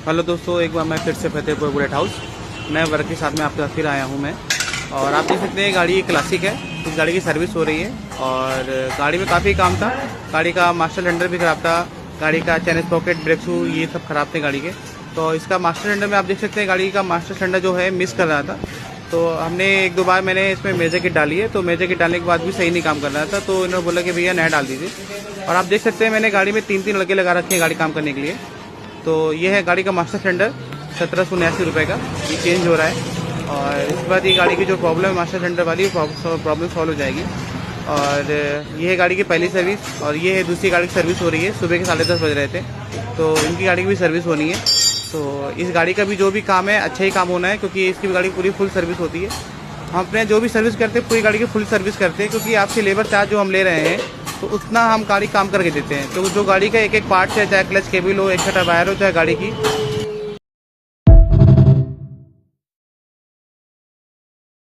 Hello दोस्तों, एक बार मैं फिर से फतेहपुर बुलेट हाउस नए वर्क के साथ में आपके साथ फिर आया हूँ मैं। और आप देख सकते हैं गाड़ी क्लासिक है। इस गाड़ी की सर्विस हो रही है और गाड़ी में काफ़ी काम था। गाड़ी का मास्टर सिलेंडर भी ख़राब था, गाड़ी का चैन स्प्रॉकेट, ब्रेक शू ये सब ख़राब थे गाड़ी के। तो इसका मास्टर सिलेंडर में आप देख सकते हैं गाड़ी का मास्टर सिलेंडर जो है मिस कर रहा था। तो हमने एक दो बार मैंने इसमें मेजर किट डाली है, तो मेजर किट डालने के बाद भी सही नहीं काम कर रहा था। तो इन्होंने बोला कि भैया नया डाल दीजिए। और आप देख सकते हैं मैंने गाड़ी में 3 लड़के लगा रखे हैं गाड़ी काम करने के लिए। तो ये है गाड़ी का मास्टर सिलेंडर 1779 रुपये का, ये चेंज हो रहा है। और इसके बाद ये गाड़ी की जो प्रॉब्लम है मास्टर सिलेंडर वाली प्रॉब्लम सॉल्व हो जाएगी। और ये है गाड़ी की पहली सर्विस और ये है दूसरी गाड़ी की सर्विस हो रही है। सुबह के 10:30 बज रहे थे, तो इनकी गाड़ी की भी सर्विस होनी है। तो इस गाड़ी का भी जो भी काम है अच्छा ही काम होना है, क्योंकि इसकी भी गाड़ी पूरी फुल सर्विस होती है। हम अपने जो भी सर्विस करते हैं पूरी गाड़ी की फुल सर्विस करते हैं, क्योंकि आपसे लेबर चार्ज जो हम ले रहे हैं तो उतना हम गाड़ी काम करके देते हैं। तो जो गाड़ी का एक एक पार्ट है, चाहे क्लच केबल हो, एक छोटा वायर हो, चाहे गाड़ी की